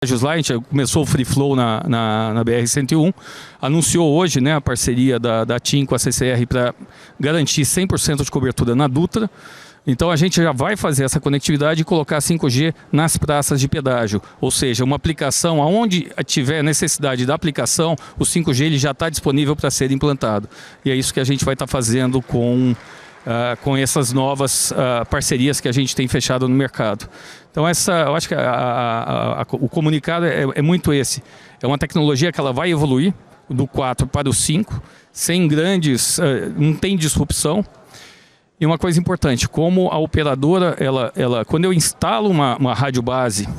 Lá, a gente começou o Free Flow na BR-101, anunciou hoje, né, a parceria da TIM com a CCR para garantir 100% de cobertura na Dutra. Então a gente já vai fazer essa conectividade e colocar 5G nas praças de pedágio, ou seja, uma aplicação aonde tiver necessidade da aplicação, o 5G ele já está disponível para ser implantado. E é isso que a gente vai estar fazendo com essas novas parcerias que a gente tem fechado no mercado. Então eu acho que o comunicado é muito esse. É uma tecnologia que ela vai evoluir do 4 para o 5, sem grandes, não tem disrupção. E uma coisa importante, como a operadora, quando eu instalo uma rádio base,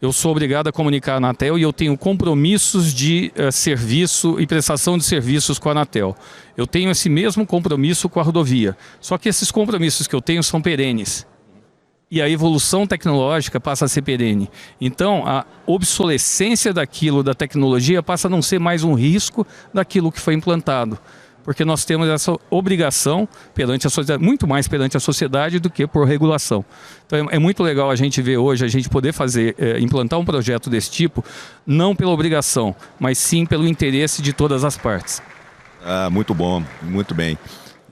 eu sou obrigado a comunicar a Anatel e eu tenho compromissos de serviço e prestação de serviços com a Anatel. Eu tenho esse mesmo compromisso com a rodovia, só que esses compromissos que eu tenho são perenes. E a evolução tecnológica passa a ser perene. Então, a obsolescência daquilo, da tecnologia, passa a não ser mais um risco daquilo que foi implantado. Porque nós temos essa obrigação perante a sociedade, muito mais perante a sociedade do que por regulação. Então é muito legal a gente ver hoje, a gente poder implantar um projeto desse tipo, não pela obrigação, mas sim pelo interesse de todas as partes. Muito bom, muito bem.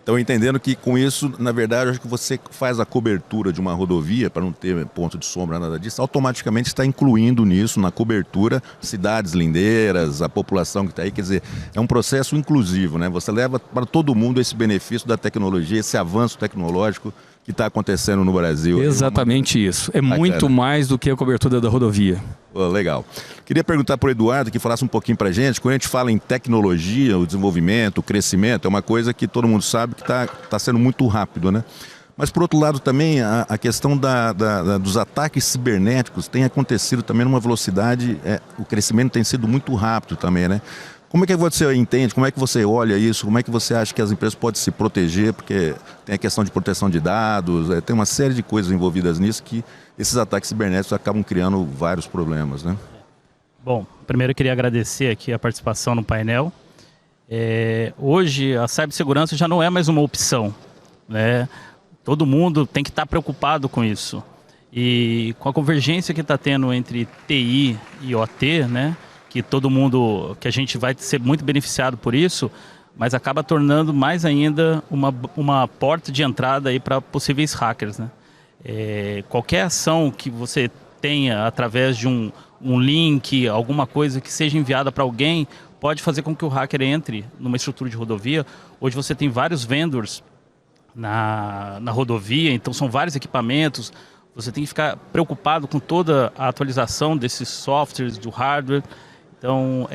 Então, entendendo que com isso, na verdade, acho que você faz a cobertura de uma rodovia, para não ter ponto de sombra, nada disso, automaticamente está incluindo nisso, na cobertura, cidades lindeiras, a população que está aí. Quer dizer, é um processo inclusivo, né? Você leva para todo mundo esse benefício da tecnologia, esse avanço tecnológico que está acontecendo no Brasil. Exatamente isso. É muito mais do que a cobertura da rodovia. Legal. Queria perguntar para o Eduardo que falasse um pouquinho para a gente. Quando a gente fala em tecnologia, o desenvolvimento, o crescimento, é uma coisa que todo mundo sabe que está sendo muito rápido, né? Mas, por outro lado, também a questão dos ataques cibernéticos tem acontecido também numa velocidade, o crescimento tem sido muito rápido também, né? Como é que você entende, como é que você olha isso, como é que você acha que as empresas podem se proteger, porque tem a questão de proteção de dados, tem uma série de coisas envolvidas nisso que esses ataques cibernéticos acabam criando vários problemas, né? Bom, primeiro eu queria agradecer aqui a participação no painel. Hoje a cibersegurança já não é mais uma opção, né? Todo mundo tem que estar preocupado com isso. E com a convergência que está tendo entre TI e OT, né? Que todo mundo, que a gente vai ser muito beneficiado por isso, mas acaba tornando mais ainda uma porta de entrada aí para possíveis hackers, né? Qualquer ação que você tenha através de um link, alguma coisa que seja enviada para alguém, pode fazer com que o hacker entre numa estrutura de rodovia. Hoje você tem vários vendors na rodovia, então são vários equipamentos. Você tem que ficar preocupado com toda a atualização desses softwares, do hardware. Então,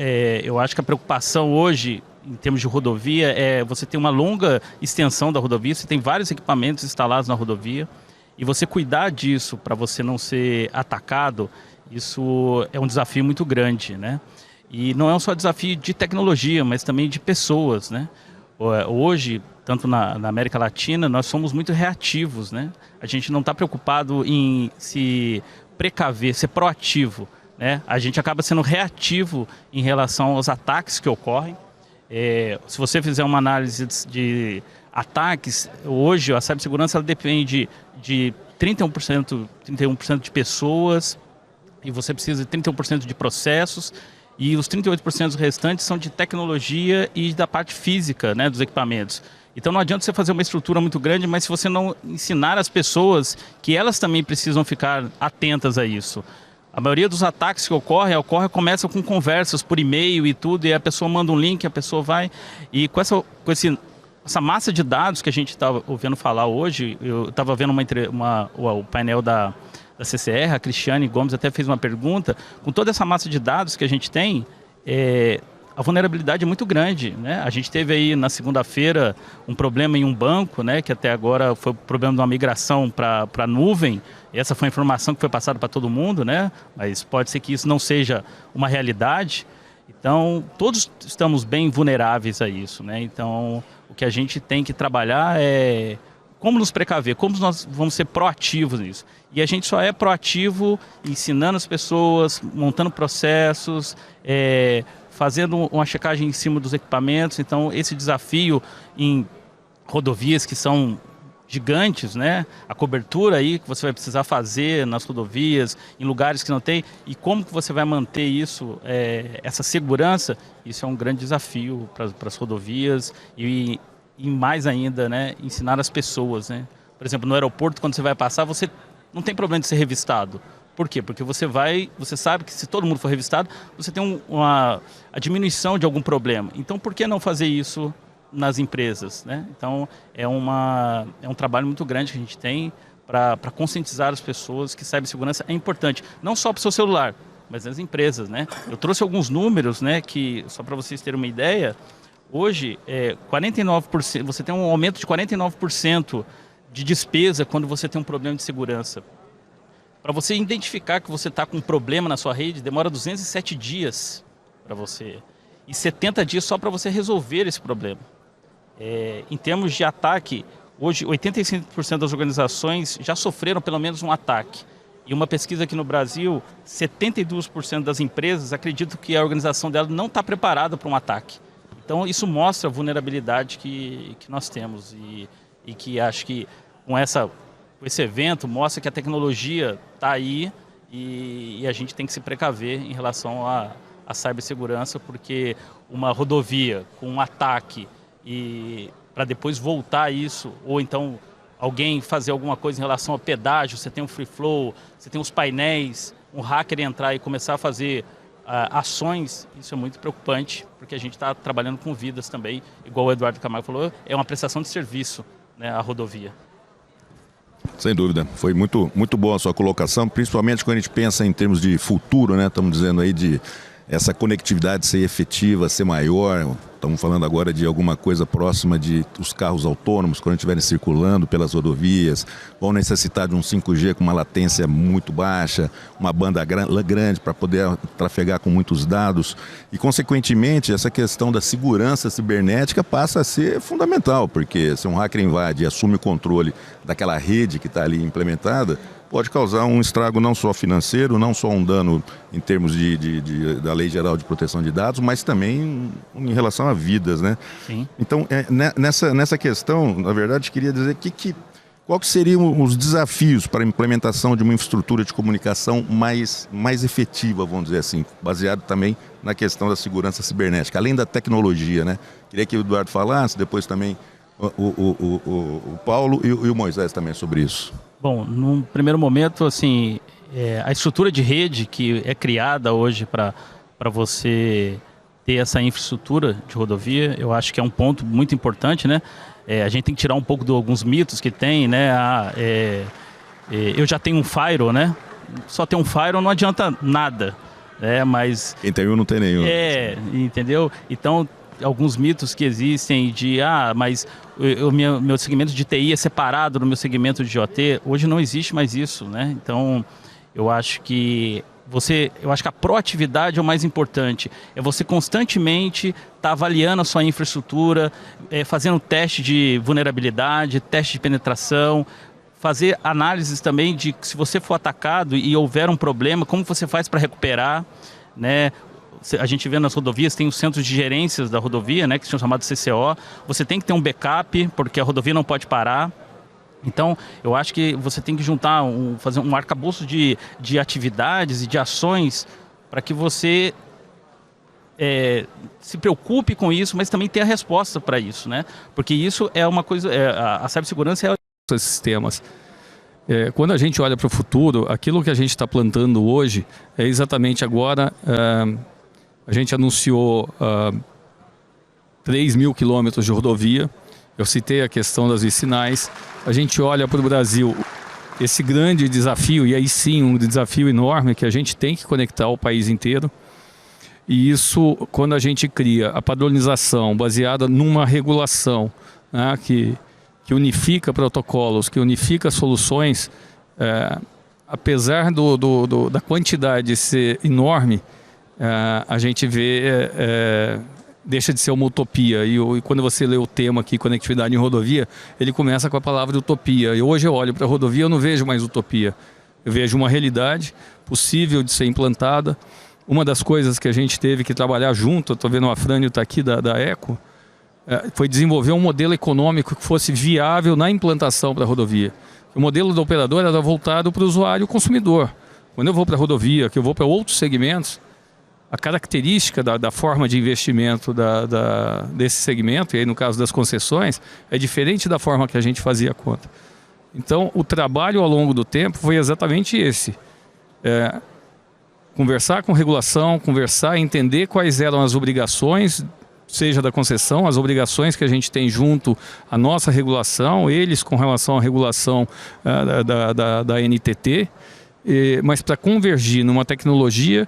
eu acho que a preocupação hoje, em termos de rodovia, é você ter uma longa extensão da rodovia, você tem vários equipamentos instalados na rodovia, e você cuidar disso para você não ser atacado, isso é um desafio muito grande, né? E não é só desafio de tecnologia, mas também de pessoas, né? Hoje, tanto na América Latina, nós somos muito reativos, né? A gente não está preocupado em se precaver, ser proativo, né? A gente acaba sendo reativo em relação aos ataques que ocorrem. Se você fizer uma análise de ataques, hoje a cibersegurança ela depende de 31% de pessoas, e você precisa de 31% de processos, e os 38% restantes são de tecnologia e da parte física, né, dos equipamentos. Então não adianta você fazer uma estrutura muito grande, mas se você não ensinar as pessoas que elas também precisam ficar atentas a isso. A maioria dos ataques que começam com conversas por e-mail e tudo, e a pessoa manda um link, a pessoa vai, e com essa massa de dados que a gente está ouvindo falar hoje, eu estava vendo o painel da CCR, a Cristiane Gomes até fez uma pergunta, com toda essa massa de dados que a gente tem, a vulnerabilidade é muito grande, né? A gente teve aí na segunda-feira um problema em um banco, né? Que até agora foi o problema de uma migração para a nuvem. Essa foi a informação que foi passada para todo mundo, né? Mas pode ser que isso não seja uma realidade. Então, todos estamos bem vulneráveis a isso, né? Então, o que a gente tem que trabalhar é como nos precaver, como nós vamos ser proativos nisso. E a gente só é proativo ensinando as pessoas, montando processos, fazendo uma checagem em cima dos equipamentos. Então, esse desafio em rodovias que são gigantes, né? A cobertura aí que você vai precisar fazer nas rodovias, em lugares que não tem, e como que você vai manter isso, essa segurança, isso é um grande desafio para as rodovias e mais ainda, né, ensinar as pessoas, né? Por exemplo, no aeroporto, quando você vai passar, você não tem problema de ser revistado. Por quê? Porque você sabe que se todo mundo for revistado, você tem a diminuição de algum problema. Então, por que não fazer isso nas empresas, né? Então, é um trabalho muito grande que a gente tem para conscientizar as pessoas que cibersegurança é importante, não só para o seu celular, mas nas empresas, né? Eu trouxe alguns números, né, que, só para vocês terem uma ideia, hoje, 49%, você tem um aumento de 49% de despesa quando você tem um problema de segurança. Para você identificar que você está com um problema na sua rede, demora 207 dias para você. E 70 dias só para você resolver esse problema. Em termos de ataque, hoje 85% das organizações já sofreram pelo menos um ataque. E uma pesquisa aqui no Brasil, 72% das empresas acreditam que a organização dela não está preparada para um ataque. Então isso mostra a vulnerabilidade que nós temos e que acho que com esse evento mostra que a tecnologia está aí e a gente tem que se precaver em relação à cibersegurança, porque uma rodovia com um ataque e para depois voltar isso, ou então alguém fazer alguma coisa em relação ao pedágio, você tem um free flow, você tem os painéis, um hacker entrar e começar a fazer ações, isso é muito preocupante, porque a gente está trabalhando com vidas também, igual o Eduardo Camargo falou, é uma prestação de serviço, né, a rodovia. Sem dúvida, foi muito boa a sua colocação, principalmente quando a gente pensa em termos de futuro, né? Estamos dizendo aí de essa conectividade ser efetiva, ser maior. Estamos falando agora de alguma coisa próxima de os carros autônomos, quando estiverem circulando pelas rodovias, vão necessitar de um 5G com uma latência muito baixa, uma banda grande para poder trafegar com muitos dados. E, consequentemente, essa questão da segurança cibernética passa a ser fundamental, porque se um hacker invade e assume o controle daquela rede que está ali implementada, pode causar um estrago não só financeiro, não só um dano em termos da Lei Geral de Proteção de Dados, mas também em relação a vidas, né? Sim. Então, nessa questão, na verdade, queria dizer qual que seriam os desafios para a implementação de uma infraestrutura de comunicação mais efetiva, vamos dizer assim, baseado também na questão da segurança cibernética, além da tecnologia, né? Queria que o Eduardo falasse, depois também o Paulo e o Moisés também sobre isso. Bom, num primeiro momento, assim, a estrutura de rede que é criada hoje para você ter essa infraestrutura de rodovia, eu acho que é um ponto muito importante, né? A gente tem que tirar um pouco de alguns mitos que tem, né? Eu já tenho um firewall, né? Só ter um firewall não adianta nada, né? Mas quem tem um não tem nenhum. Entendeu? Então, alguns mitos que existem de, mas meu segmento de TI é separado do meu segmento de IoT, hoje não existe mais isso, né? Então, eu acho que a proatividade é o mais importante. É você constantemente estar avaliando a sua infraestrutura, fazendo teste de vulnerabilidade, teste de penetração, fazer análises também de se você for atacado e houver um problema, como você faz para recuperar, né? A gente vê nas rodovias, tem os centros de gerências da rodovia, né, que são chamados CCO. Você tem que ter um backup, porque a rodovia não pode parar. Então, eu acho que você tem que juntar, fazer um arcabouço de atividades e de ações para que você se preocupe com isso, mas também tenha resposta para isso, né? Porque isso é uma coisa, a cibersegurança é esses sistemas. Quando a gente olha para o futuro, aquilo que a gente está plantando hoje é exatamente agora. A gente anunciou 3 mil quilômetros de rodovia. Eu citei a questão das vicinais. A gente olha para o Brasil, esse grande desafio, e aí sim um desafio enorme que a gente tem que conectar o país inteiro. E isso, quando a gente cria a padronização baseada numa regulação, né, que unifica protocolos, que unifica soluções, apesar da quantidade ser enorme, a gente vê, deixa de ser uma utopia. E quando você lê o tema aqui, conectividade em rodovia, ele começa com a palavra utopia. E hoje eu olho para a rodovia, eu não vejo mais utopia. Eu vejo uma realidade possível de ser implantada. Uma das coisas que a gente teve que trabalhar junto, eu estou vendo o Afrânio está aqui da Eco, foi desenvolver um modelo econômico que fosse viável na implantação para a rodovia. O modelo do operador era voltado para o usuário consumidor. Quando eu vou para a rodovia, que eu vou para outros segmentos, a característica da forma de investimento desse segmento, e aí no caso das concessões, é diferente da forma que a gente fazia a conta. Então, o trabalho ao longo do tempo foi exatamente esse. Conversar com regulação, conversar, entender quais eram as obrigações, seja da concessão, as obrigações que a gente tem junto à nossa regulação, eles com relação à regulação da NTT, mas para convergir numa tecnologia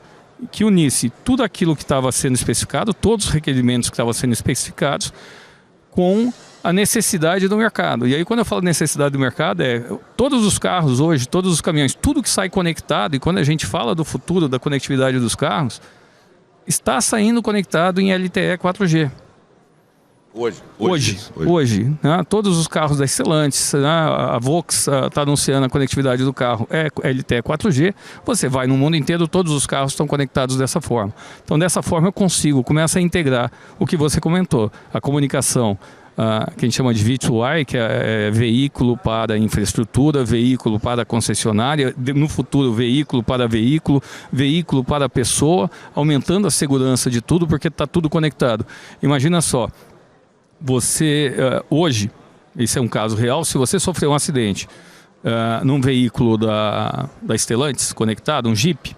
que unisse tudo aquilo que estava sendo especificado, todos os requerimentos que estavam sendo especificados, com a necessidade do mercado. E aí, quando eu falo necessidade do mercado, todos os carros hoje, todos os caminhões, tudo que sai conectado, e quando a gente fala do futuro da conectividade dos carros, está saindo conectado em LTE 4G. Hoje, né? Todos os carros da Stellantis, né? A Volks está anunciando a conectividade do carro, LTE 4G. Você vai no mundo inteiro, todos os carros estão conectados dessa forma. Então, dessa forma eu consigo, começa a integrar o que você comentou, a comunicação, que a gente chama de V2I, que é veículo para infraestrutura, veículo para concessionária, no futuro veículo para veículo, veículo para pessoa, aumentando a segurança de tudo, porque está tudo conectado. Imagina só, você hoje, esse é um caso real, se você sofreu um acidente num veículo da Stellantis conectado, um Jeep,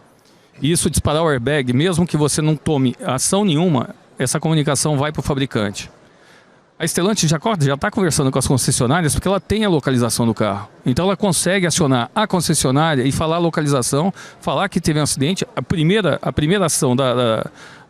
e isso disparar o airbag, mesmo que você não tome ação nenhuma, essa comunicação vai para o fabricante. A Stellantis já está conversando com as concessionárias porque ela tem a localização do carro. Então ela consegue acionar a concessionária e falar a localização, falar que teve um acidente. A primeira ação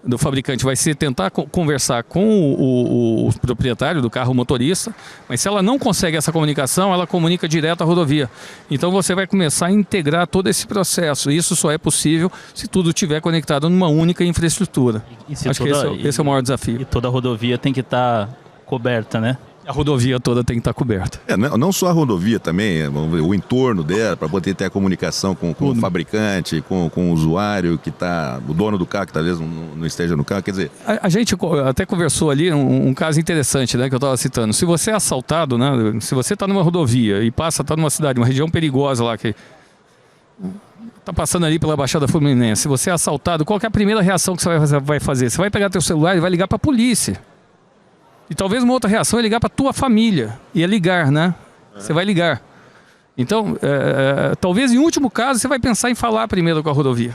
do fabricante vai ser tentar conversar com o proprietário do carro, o motorista, mas se ela não consegue essa comunicação, ela comunica direto à rodovia. Então você vai começar a integrar todo esse processo. Isso só é possível se tudo estiver conectado numa única infraestrutura. Acho que esse é o maior desafio. E toda a rodovia tem que estar coberta, né? A rodovia toda tem que estar coberta. Não só a rodovia também, o entorno dela, para poder ter a comunicação com o fabricante, com o usuário que está, o dono do carro que talvez não esteja no carro, quer dizer... A gente até conversou ali um caso interessante, né, que eu estava citando. Se você é assaltado, né, se você está numa rodovia e está numa cidade, uma região perigosa lá, que está passando ali pela Baixada Fluminense, se você é assaltado, qual que é a primeira reação que você vai fazer? Você vai pegar teu celular e vai ligar para a polícia. E talvez uma outra reação é ligar para a tua família. E é ligar, né? Você vai ligar. Então, talvez em último caso, você vai pensar em falar primeiro com a rodovia.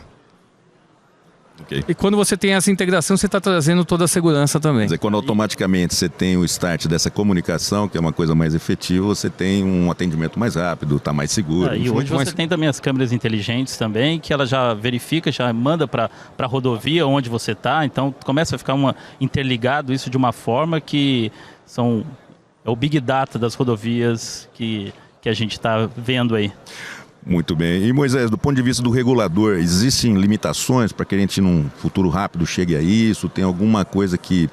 Okay. E quando você tem essa integração, você está trazendo toda a segurança também. Quer dizer, quando automaticamente você tem o start dessa comunicação, que é uma coisa mais efetiva, você tem um atendimento mais rápido, está mais seguro. E hoje você tem também as câmeras inteligentes também, que ela já verifica, já manda para a rodovia onde você está, então começa a ficar interligado isso de uma forma que é o Big Data das rodovias que a gente está vendo aí. Muito bem. E Moisés, do ponto de vista do regulador, existem limitações para que a gente num futuro rápido chegue a isso? Tem alguma coisa que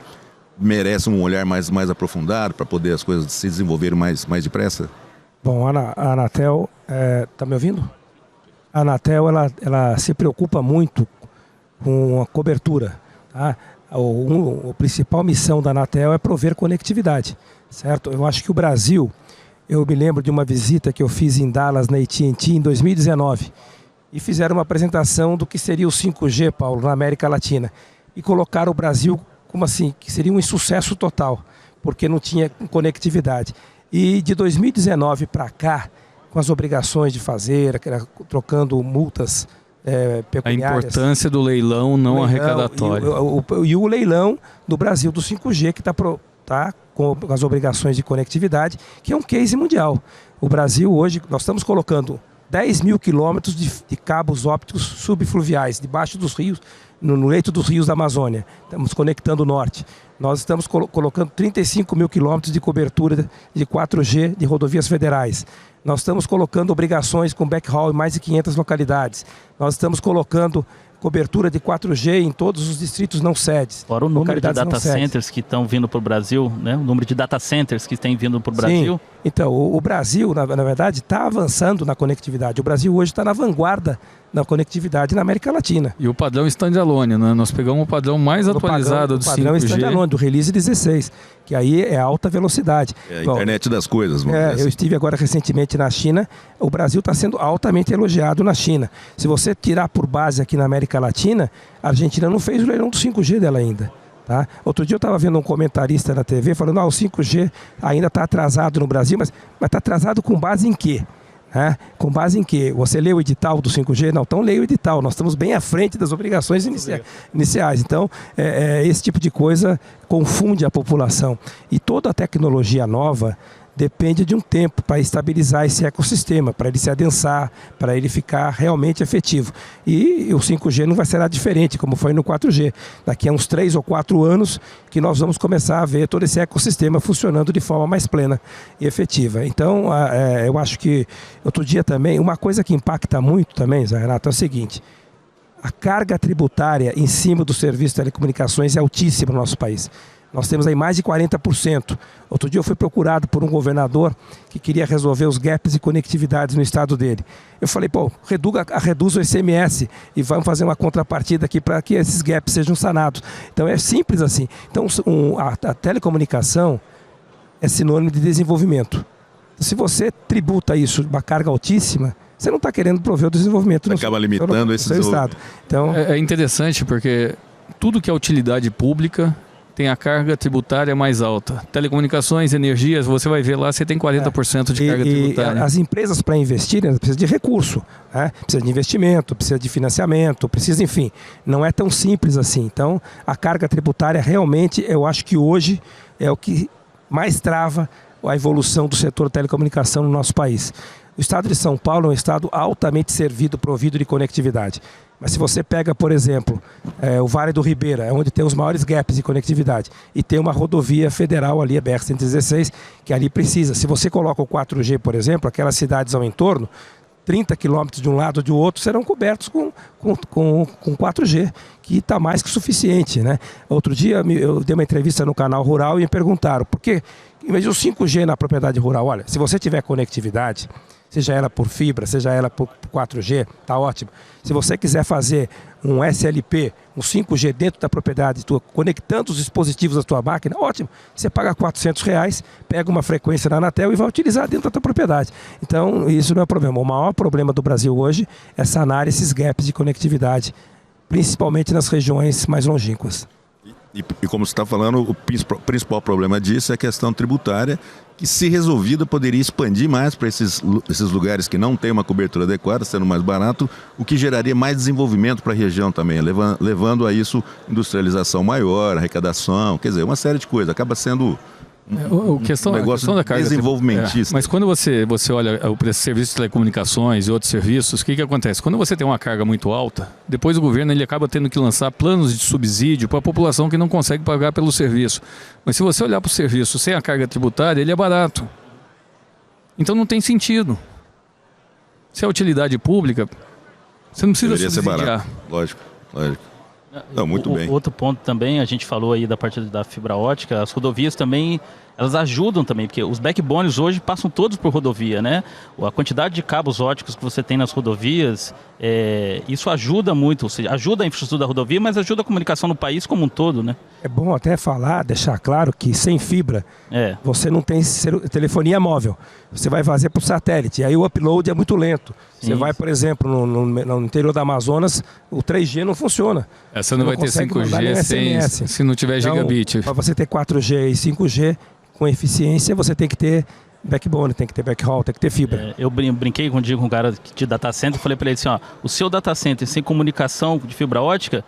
merece um olhar mais aprofundado para poder as coisas se desenvolverem mais depressa? Bom, a Anatel, está me ouvindo? A Anatel, ela se preocupa muito com a cobertura. Tá? A principal missão da Anatel é prover conectividade, certo? Eu acho que o Brasil... Eu me lembro de uma visita que eu fiz em Dallas, na AT&T, em 2019. E fizeram uma apresentação do que seria o 5G, Paulo, na América Latina. E colocaram o Brasil como assim, que seria um insucesso total, porque não tinha conectividade. E de 2019 para cá, com as obrigações de fazer, trocando multas pecuniárias... A importância do leilão não arrecadatório. E o leilão do Brasil do 5G, que está com as obrigações de conectividade, que é um case mundial. O Brasil hoje, nós estamos colocando 10 mil quilômetros de cabos ópticos subfluviais, debaixo dos rios, no leito dos rios da Amazônia. Estamos conectando o norte. Nós estamos colocando 35 mil quilômetros de cobertura de 4G de rodovias federais. Nós estamos colocando obrigações com backhaul em mais de 500 localidades. Nós estamos colocando cobertura de 4G em todos os distritos não sedes. Fora o número de localidades não data sedes. centers que estão vindo para o Brasil, né? O número de data centers que têm vindo para o Brasil. Sim. Então, o Brasil, na verdade, está avançando na conectividade. O Brasil hoje está na vanguarda na conectividade na América Latina. E o padrão standalone, né? Nós pegamos o padrão mais atualizado do 5G. O padrão standalone, do Release 16, que aí é alta velocidade. É a internet das coisas, vamos dizer assim. Eu estive agora recentemente na China, o Brasil está sendo altamente elogiado na China. Se você tirar por base aqui na América Latina, a Argentina não fez o leilão do 5G dela ainda. Tá? Outro dia eu estava vendo um comentarista na TV falando o 5G ainda está atrasado no Brasil, mas está atrasado com base em quê? Com base em quê? Você lê o edital do 5G? Não, então leia o edital. Nós estamos bem à frente das obrigações iniciais. Então, esse tipo de coisa confunde a população. E toda a tecnologia nova depende de um tempo para estabilizar esse ecossistema, para ele se adensar, para ele ficar realmente efetivo. E o 5G não vai ser diferente, como foi no 4G. Daqui a uns 3 ou 4 anos que nós vamos começar a ver todo esse ecossistema funcionando de forma mais plena e efetiva. Então, eu acho que outro dia também, uma coisa que impacta muito também, Zé Renato, é o seguinte: a carga tributária em cima do serviço de telecomunicações é altíssima no nosso país. Nós temos aí mais de 40%. Outro dia eu fui procurado por um governador que queria resolver os gaps de conectividade no estado dele. Eu falei, reduz o ICMS e vamos fazer uma contrapartida aqui para que esses gaps sejam sanados. Então é simples assim. Então a telecomunicação é sinônimo de desenvolvimento. Se você tributa isso uma carga altíssima, você não está querendo prover o desenvolvimento. Acaba limitando esse estado. Então, é interessante porque tudo que é utilidade pública tem a carga tributária mais alta. Telecomunicações, energias, você vai ver lá, você tem 40% de carga tributária. E as empresas, para investirem, precisam de recurso, precisa de investimento, precisa de financiamento, precisa, enfim, não é tão simples assim. Então, a carga tributária realmente, eu acho que hoje é o que mais trava a evolução do setor de telecomunicação no nosso país. O estado de São Paulo é um estado altamente servido, provido de conectividade. Mas se você pega, por exemplo, o Vale do Ribeira, é onde tem os maiores gaps de conectividade, e tem uma rodovia federal ali, a BR-116, que ali precisa. Se você coloca o 4G, por exemplo, aquelas cidades ao entorno, 30 quilômetros de um lado ou de outro serão cobertos com 4G, que está mais que suficiente, né? Outro dia eu dei uma entrevista no Canal Rural e me perguntaram, por que, em vez do 5G na propriedade rural, olha, se você tiver conectividade, seja ela por fibra, seja ela por 4G, está ótimo. Se você quiser fazer um SLP, um 5G dentro da propriedade tua, conectando os dispositivos da tua máquina, ótimo. Você paga R$400, pega uma frequência na Anatel e vai utilizar dentro da tua propriedade. Então, isso não é problema. O maior problema do Brasil hoje é sanar esses gaps de conectividade, principalmente nas regiões mais longínquas. E como você está falando, o principal problema disso é a questão tributária, que, se resolvida, poderia expandir mais para esses lugares que não têm uma cobertura adequada, sendo mais barato, o que geraria mais desenvolvimento para a região também, levando a isso industrialização maior, arrecadação, quer dizer, uma série de coisas. Acaba sendo um negócio da carga desenvolvimentista. Mas quando você olha o serviço de telecomunicações e outros serviços, o que acontece? Quando você tem uma carga muito alta, depois o governo ele acaba tendo que lançar planos de subsídio para a população que não consegue pagar pelo serviço. Mas se você olhar para o serviço sem a carga tributária, ele é barato. Então não tem sentido. Se é utilidade pública, você não precisa deveria subsidiar. Ser barato. Lógico. Não, muito bem. Outro ponto também, a gente falou aí da parte da fibra ótica, as rodovias também, elas ajudam também, porque os backbones hoje passam todos por rodovia, né? A quantidade de cabos óticos que você tem nas rodovias, isso ajuda muito, ou seja, ajuda a infraestrutura da rodovia, mas ajuda a comunicação no país como um todo, né? É bom até deixar claro que sem fibra você não tem telefonia móvel. Você vai fazer por satélite, e aí o upload é muito lento. Você vai, por exemplo, no interior da Amazonas, o 3G não funciona. Você não vai ter 5G se não tiver gigabit. Para você ter 4G e 5G com eficiência, você tem que ter backbone, tem que ter backhaul, tem que ter fibra. Eu brinquei com um cara de data center e falei para ele assim, o seu data center sem comunicação de fibra ótica,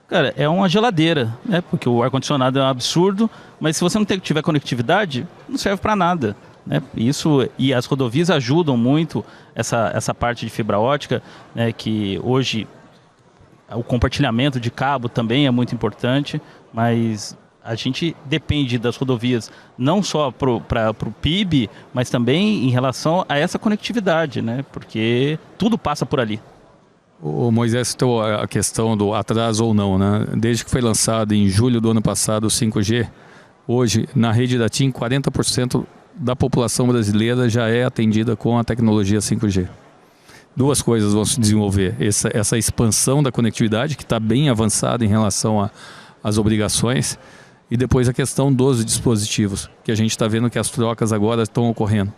cara, é uma geladeira, né? Porque o ar-condicionado é um absurdo, mas se você não tiver conectividade, não serve para nada, né? E as rodovias ajudam muito essa parte de fibra ótica, né? Que hoje o compartilhamento de cabo também é muito importante, mas a gente depende das rodovias não só para o PIB, mas também em relação a essa conectividade, né? Porque tudo passa por ali. O Moisés citou a questão do atraso ou não, né? Desde que foi lançado em julho do ano passado o 5G, hoje na rede da TIM 40% da população brasileira já é atendida com a tecnologia 5G. Duas coisas vão se desenvolver: essa expansão da conectividade, que está bem avançada em relação às obrigações, e depois a questão dos dispositivos, que a gente está vendo que as trocas agora estão ocorrendo.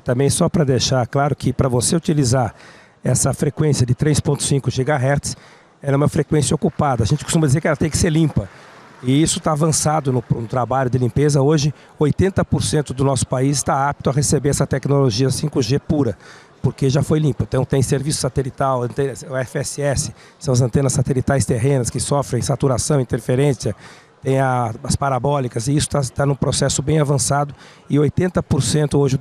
Também só para deixar claro que para você utilizar essa frequência de 3.5 GHz, ela é uma frequência ocupada. A gente costuma dizer que ela tem que ser limpa. E isso está avançado no trabalho de limpeza. Hoje, 80% do nosso país está apto a receber essa tecnologia 5G pura, porque já foi limpa. Então tem serviço satelital, o FSS, são as antenas satelitais terrenas que sofrem saturação, interferência, tem as parabólicas, e isso está num processo bem avançado, e 80% hoje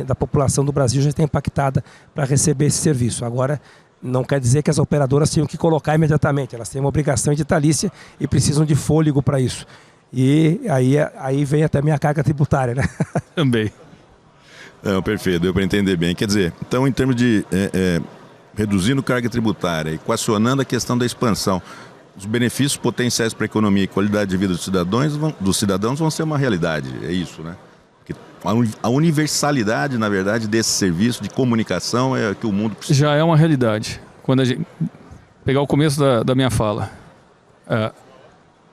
da população do Brasil já está impactada para receber esse serviço. Agora, não quer dizer que as operadoras tenham que colocar imediatamente, elas têm uma obrigação editalícia e precisam de fôlego para isso. E aí vem até a minha carga tributária, né? Também. Não, perfeito, deu para entender bem. Quer dizer, então em termos de reduzindo carga tributária, equacionando a questão da expansão, os benefícios potenciais para a economia e qualidade de vida dos cidadãos vão ser uma realidade, é isso, né? Porque a universalidade, na verdade, desse serviço de comunicação é que o mundo precisa. Já é uma realidade. Quando a gente pegar o começo da minha fala,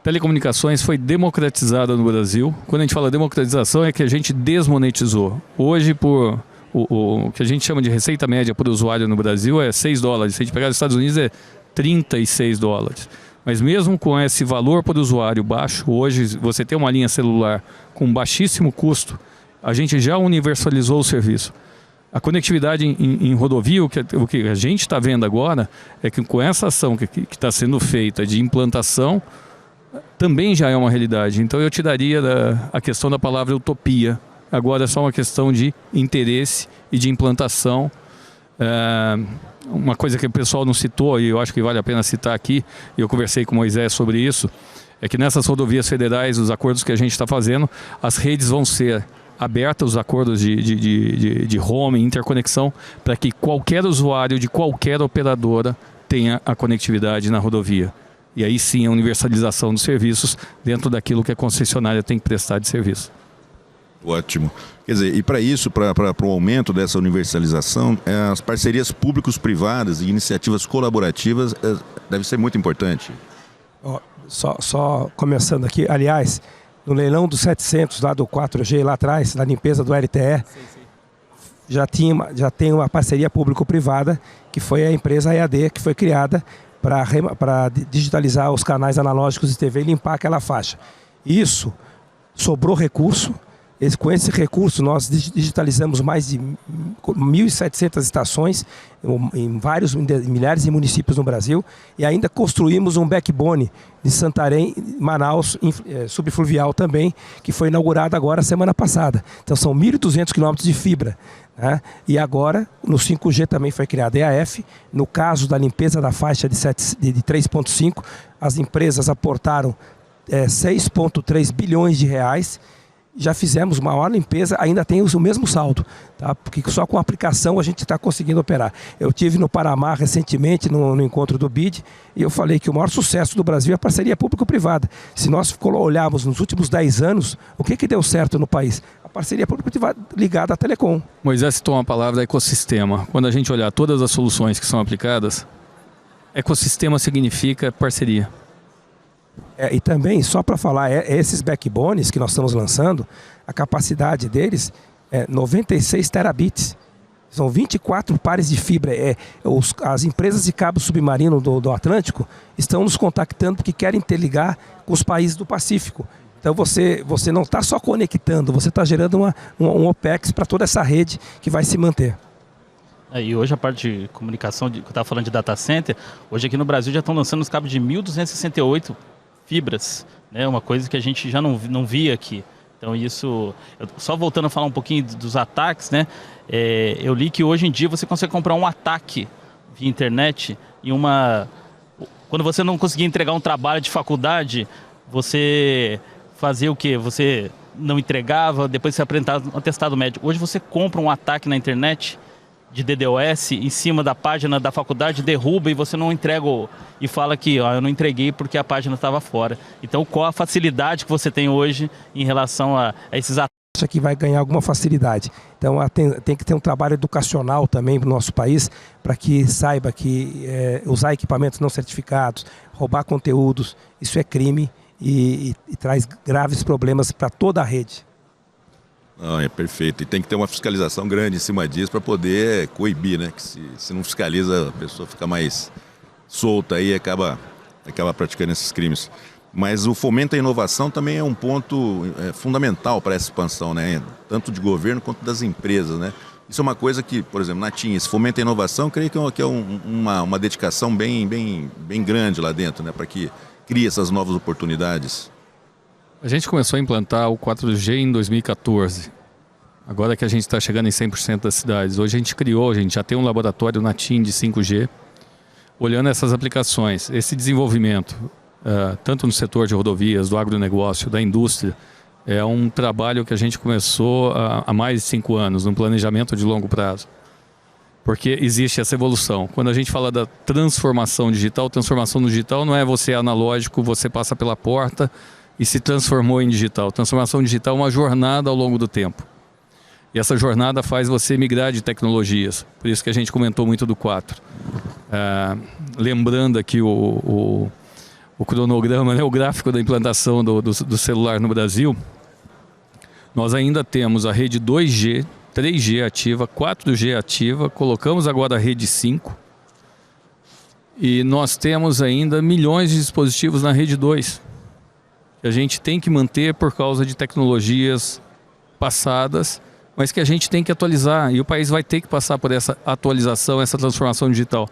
telecomunicações foi democratizada no Brasil. Quando a gente fala democratização, é que a gente desmonetizou. Hoje, por o que a gente chama de receita média por usuário no Brasil é $6. Se a gente pegar os Estados Unidos é $36. Mas mesmo com esse valor por usuário baixo, hoje você tem uma linha celular com baixíssimo custo, a gente já universalizou o serviço. A conectividade em rodovia, o que a gente está vendo agora, é que com essa ação que está sendo feita de implantação, também já é uma realidade. Então eu tiraria a questão da palavra utopia. Agora é só uma questão de interesse e de implantação. Uma coisa que o pessoal não citou, e eu acho que vale a pena citar aqui, e eu conversei com o Moisés sobre isso, é que nessas rodovias federais, os acordos que a gente está fazendo, as redes vão ser abertas, os acordos de roaming, interconexão, para que qualquer usuário de qualquer operadora tenha a conectividade na rodovia. E aí sim a universalização dos serviços dentro daquilo que a concessionária tem que prestar de serviço. Ótimo. Quer dizer, e para isso, para o aumento dessa universalização, as parcerias públicos-privadas e iniciativas colaborativas deve ser muito importante. Só começando aqui, aliás, no leilão dos 700 lá do 4G, lá atrás, na limpeza do LTE, já tem uma parceria público-privada, que foi a empresa EAD, que foi criada para digitalizar os canais analógicos de TV e limpar aquela faixa. Isso sobrou recurso. Com esse recurso, nós digitalizamos mais de 1.700 estações em milhares de municípios no Brasil, e ainda construímos um backbone de Santarém, Manaus, subfluvial também, que foi inaugurado agora semana passada. Então são 1.200 quilômetros de fibra. Né? E agora, no 5G também foi criado EAF. No caso da limpeza da faixa de 3.5, as empresas aportaram 6,3 bilhões de reais. Já fizemos maior limpeza, ainda tem o mesmo saldo, tá? Porque só com a aplicação a gente está conseguindo operar. Eu tive no Panamá recentemente, no encontro do BID, e eu falei que o maior sucesso do Brasil é a parceria público-privada. Se nós olharmos nos últimos 10 anos, o que deu certo no país? A parceria público-privada ligada à Telecom. Moisés citou uma palavra, ecossistema. Quando a gente olhar todas as soluções que são aplicadas, ecossistema significa parceria. E também, só para falar, esses backbones que nós estamos lançando, a capacidade deles é 96 terabits. São 24 pares de fibra. As empresas de cabo submarino do Atlântico estão nos contactando porque querem interligar com os países do Pacífico. Então você não está só conectando, você está gerando um OPEX para toda essa rede que vai se manter. E hoje a parte de comunicação, que eu estava falando de data center, hoje aqui no Brasil já estão lançando os cabos de 1.268 fibras, né? Uma coisa que a gente já não via aqui. Então isso, só voltando a falar um pouquinho dos ataques, né? Eu li que hoje em dia você consegue comprar um ataque via internet quando você não conseguia entregar um trabalho de faculdade, você fazia o quê? Você não entregava, depois você apresentava um atestado médico. Hoje você compra um ataque na internet de DDoS em cima da página da faculdade, derruba e você não entrega e fala que ó, eu não entreguei porque a página estava fora. Então, qual a facilidade que você tem hoje em relação a esses ataques? Isso aqui vai ganhar alguma facilidade. Então tem que ter um trabalho educacional também para o nosso país, para que saiba que usar equipamentos não certificados, roubar conteúdos, isso é crime e traz graves problemas para toda a rede. Não, é perfeito. E tem que ter uma fiscalização grande em cima disso para poder coibir, né? Que se não fiscaliza, a pessoa fica mais solta aí e acaba praticando esses crimes. Mas o fomento à inovação também é um ponto fundamental para essa expansão, né? Tanto de governo quanto das empresas, né? Isso é uma coisa que, por exemplo, na TIM, esse fomento à inovação, eu creio que é uma dedicação bem grande lá dentro, né? Para que crie essas novas oportunidades. A gente começou a implantar o 4G em 2014. Agora que a gente está chegando em 100% das cidades. Hoje a gente já tem um laboratório na TIM de 5G, olhando essas aplicações, esse desenvolvimento. Tanto no setor de rodovias, do agronegócio, da indústria, é um trabalho que a gente começou há mais de 5 anos, num planejamento de longo prazo. Porque existe essa evolução. Quando a gente fala da transformação digital não é você analógico, você passa pela porta e se transformou em digital. Transformação digital é uma jornada ao longo do tempo. E essa jornada faz você migrar de tecnologias. Por isso que a gente comentou muito do 4. Lembrando aqui o cronograma, né, o gráfico da implantação do celular no Brasil, nós ainda temos a rede 2G, 3G ativa, 4G ativa, colocamos agora a rede 5 e nós temos ainda milhões de dispositivos na rede 2 que a gente tem que manter por causa de tecnologias passadas, mas que a gente tem que atualizar e o país vai ter que passar por essa atualização, essa transformação digital.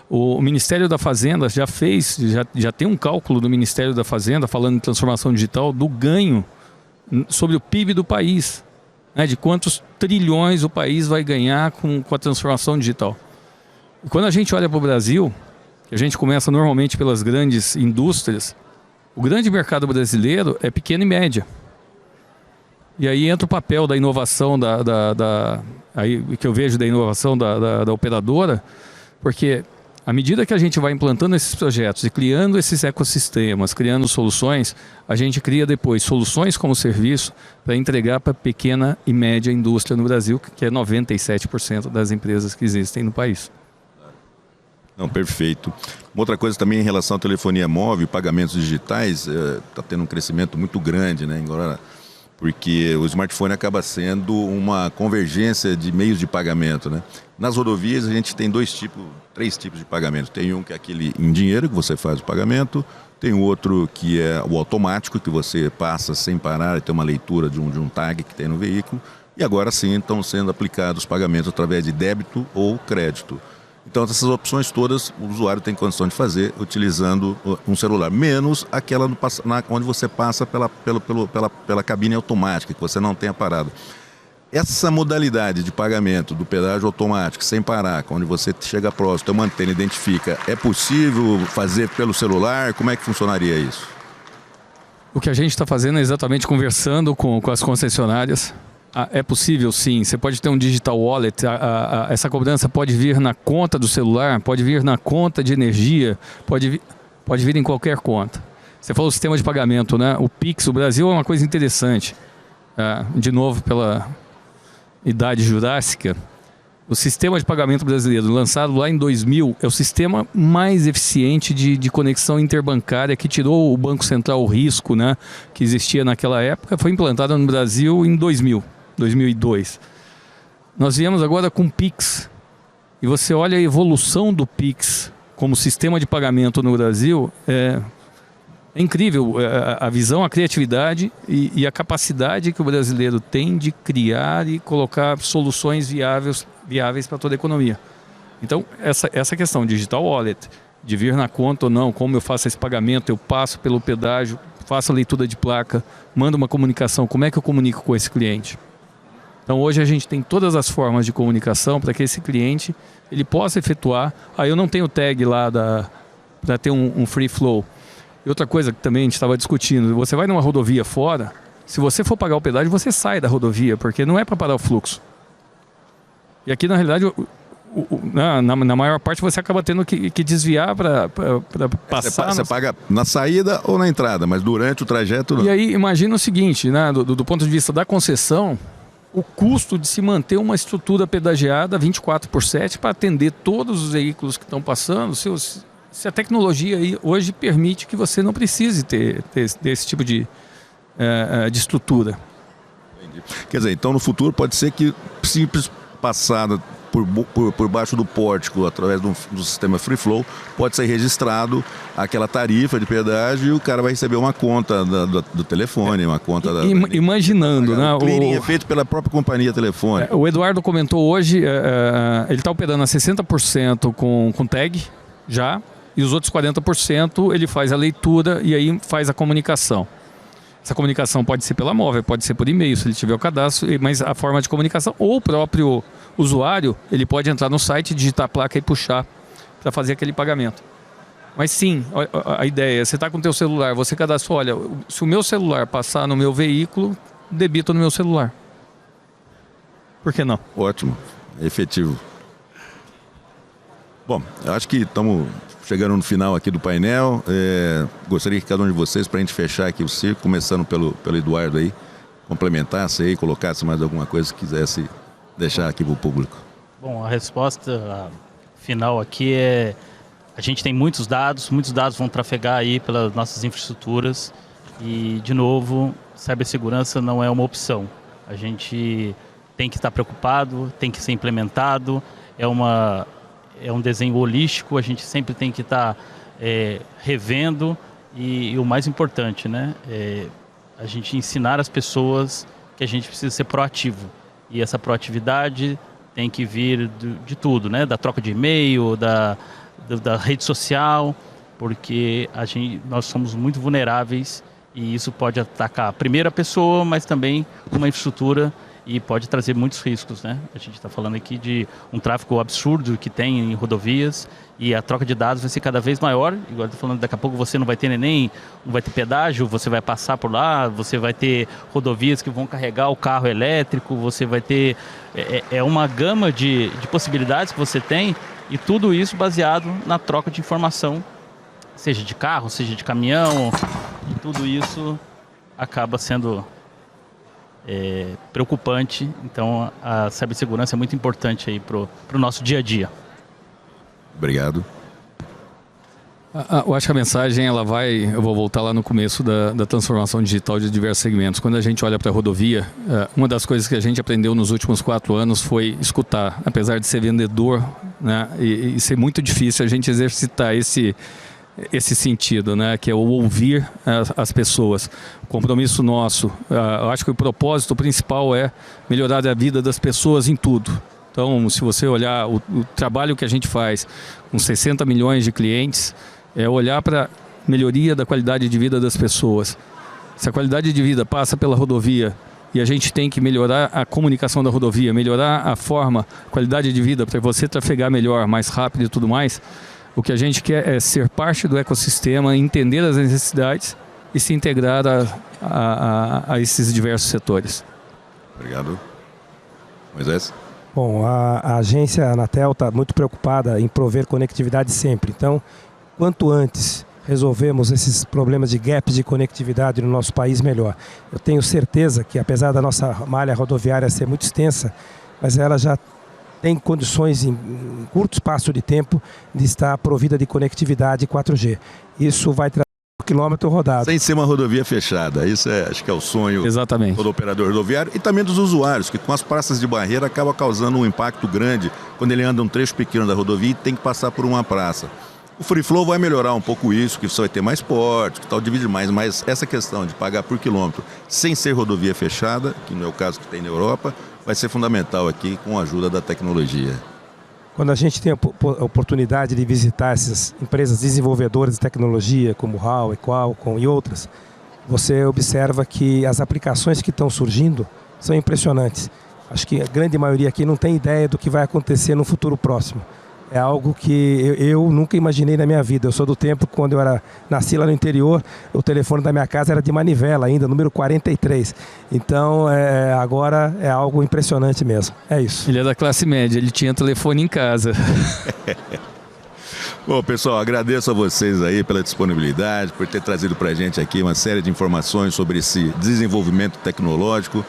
O Ministério da Fazenda já tem um cálculo do Ministério da Fazenda falando em transformação digital do ganho sobre o PIB do país, né, de quantos trilhões o país vai ganhar com a transformação digital. E quando a gente olha para o Brasil, que a gente começa normalmente pelas grandes indústrias, o grande mercado brasileiro é pequeno e média. E aí entra o papel da inovação, aí que eu vejo da inovação da operadora, porque à medida que a gente vai implantando esses projetos e criando esses ecossistemas, criando soluções, a gente cria depois soluções como serviço para entregar para a pequena e média indústria no Brasil, que é 97% das empresas que existem no país. Não, perfeito. Uma outra coisa também em relação à telefonia móvel, pagamentos digitais, está tendo um crescimento muito grande, né? Agora, porque o smartphone acaba sendo uma convergência de meios de pagamento, né? Nas rodovias a gente tem 3 tipos de pagamento. Tem um que é aquele em dinheiro, que você faz o pagamento. Tem outro que é o automático, que você passa sem parar e tem uma leitura de um tag que tem no veículo. E agora sim estão sendo aplicados pagamentos através de débito ou crédito. Então essas opções todas o usuário tem condição de fazer utilizando um celular, menos aquela onde você passa pela cabine automática, que você não tem a parada. Essa modalidade de pagamento do pedágio automático, sem parar, onde você chega próximo, tem uma antena, identifica, é possível fazer pelo celular? Como é que funcionaria isso? O que a gente está fazendo é exatamente conversando com as concessionárias. É possível sim, você pode ter um digital wallet, essa cobrança pode vir na conta do celular, pode vir na conta de energia, pode vir em qualquer conta. Você falou do sistema de pagamento, né? O Pix, o Brasil é uma coisa interessante, de novo pela idade jurássica, o sistema de pagamento brasileiro, lançado lá em 2000, é o sistema mais eficiente de conexão interbancária, que tirou o Banco Central o risco, né, que existia naquela época, foi implantado no Brasil em 2002. Nós viemos agora com o Pix, e você olha a evolução do Pix como sistema de pagamento no Brasil, é incrível a visão, a criatividade e a capacidade que o brasileiro tem de criar e colocar soluções viáveis para toda a economia. Então, essa questão digital wallet, de vir na conta ou não, como eu faço esse pagamento, eu passo pelo pedágio, faço a leitura de placa, mando uma comunicação, como é que eu comunico com esse cliente? Então, hoje a gente tem todas as formas de comunicação para que esse cliente ele possa efetuar. Aí eu não tenho tag lá para ter um free flow. E outra coisa que também a gente estava discutindo, você vai numa rodovia fora, se você for pagar o pedágio, você sai da rodovia, porque não é para parar o fluxo. E aqui, na realidade, na maior parte você acaba tendo que desviar para passar. Você paga na saída ou na entrada, mas durante o trajeto não. E aí imagina o seguinte, né, do ponto de vista da concessão, o custo de se manter uma estrutura pedagiada 24/7 para atender todos os veículos que estão passando, se a tecnologia aí hoje permite que você não precise ter esse tipo de estrutura. Entendi. Quer dizer, então no futuro pode ser que simples passada por baixo do pórtico, através do sistema Free Flow, pode ser registrado aquela tarifa de pedágio e o cara vai receber uma conta do telefone, uma conta Imaginando, né? O clearing é feito pela própria companhia telefônica. O Eduardo comentou hoje, ele está operando a 60% com tag já, e os outros 40% ele faz a leitura e aí faz a comunicação. Essa comunicação pode ser pela móvel, pode ser por e-mail, se ele tiver o cadastro, mas a forma de comunicação, ou o próprio usuário, ele pode entrar no site, digitar a placa e puxar para fazer aquele pagamento. Mas sim, a ideia é, você está com o teu celular, você cadastra, olha, se o meu celular passar no meu veículo, debito no meu celular. Por que não? Ótimo, é efetivo. Bom, eu acho que estamos chegando no final aqui do painel. Gostaria que cada um de vocês, para a gente fechar aqui o circo, começando pelo Eduardo aí, complementasse aí, colocasse mais alguma coisa que quisesse deixar aqui para o público. Bom, a resposta final aqui é: a gente tem muitos dados vão trafegar aí pelas nossas infraestruturas e, de novo, cibersegurança não é uma opção. A gente tem que estar preocupado, tem que ser implementado, é um desenho holístico, a gente sempre tem que estar revendo e o mais importante, né, a gente ensinar as pessoas que a gente precisa ser proativo. E essa proatividade tem que vir de tudo, né, da troca de e-mail, da rede social, porque nós somos muito vulneráveis e isso pode atacar a primeira pessoa, mas também uma infraestrutura, e pode trazer muitos riscos, né? A gente está falando aqui de um tráfego absurdo que tem em rodovias e a troca de dados vai ser cada vez maior. Igual eu tô falando, daqui a pouco você não vai ter não vai ter pedágio, você vai passar por lá, você vai ter rodovias que vão carregar o carro elétrico, você vai ter... É uma gama de possibilidades que você tem, e tudo isso baseado na troca de informação, seja de carro, seja de caminhão, e tudo isso acaba sendo... preocupante. Então a cibersegurança é muito importante aí pro nosso dia a dia. Obrigado. Eu acho que a mensagem eu vou voltar lá no começo da transformação digital de diversos segmentos. Quando a gente olha para a rodovia, uma das coisas que a gente aprendeu nos últimos 4 anos foi escutar. Apesar de ser vendedor, né, e ser muito difícil a gente exercitar esse sentido, né, que é o ouvir as pessoas. O compromisso nosso, eu acho que o propósito principal é melhorar a vida das pessoas em tudo. Então, se você olhar o trabalho que a gente faz com 60 milhões de clientes, é olhar para a melhoria da qualidade de vida das pessoas. Se a qualidade de vida passa pela rodovia e a gente tem que melhorar a comunicação da rodovia, melhorar a qualidade de vida para você trafegar melhor, mais rápido e tudo mais, o que a gente quer é ser parte do ecossistema, entender as necessidades e se integrar a esses diversos setores. Obrigado. Moisés? Bom, a agência Anatel está muito preocupada em prover conectividade sempre. Então, quanto antes resolvemos esses problemas de gaps de conectividade no nosso país, melhor. Eu tenho certeza que, apesar da nossa malha rodoviária ser muito extensa, mas ela já tem condições em curto espaço de tempo de estar provida de conectividade 4G. Isso vai trazer um quilômetro rodado. Sem ser uma rodovia fechada. Isso acho que é o sonho. Exatamente. Do operador rodoviário e também dos usuários, que com as praças de barreira acaba causando um impacto grande quando ele anda um trecho pequeno da rodovia e tem que passar por uma praça. O Free Flow vai melhorar um pouco isso, que você vai ter mais porte, que tal, divide mais, mas essa questão de pagar por quilômetro sem ser rodovia fechada, que não é o caso que tem na Europa, vai ser fundamental aqui com a ajuda da tecnologia. Quando a gente tem a oportunidade de visitar essas empresas desenvolvedoras de tecnologia, como Huawei, Qualcomm e outras, você observa que as aplicações que estão surgindo são impressionantes. Acho que a grande maioria aqui não tem ideia do que vai acontecer no futuro próximo. é algo que eu nunca imaginei na minha vida. Eu sou do tempo quando nasci lá no interior, o telefone da minha casa era de manivela ainda, número 43. Então agora é algo impressionante mesmo. É isso. Ele é da classe média, ele tinha telefone em casa. Bom, pessoal, agradeço a vocês aí pela disponibilidade, por ter trazido para a gente aqui uma série de informações sobre esse desenvolvimento tecnológico.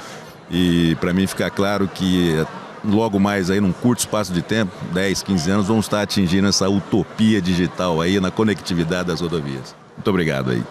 E para mim ficar claro que logo mais aí num curto espaço de tempo, 10, 15 anos, vamos estar atingindo essa utopia digital aí na conectividade das rodovias. Muito obrigado aí.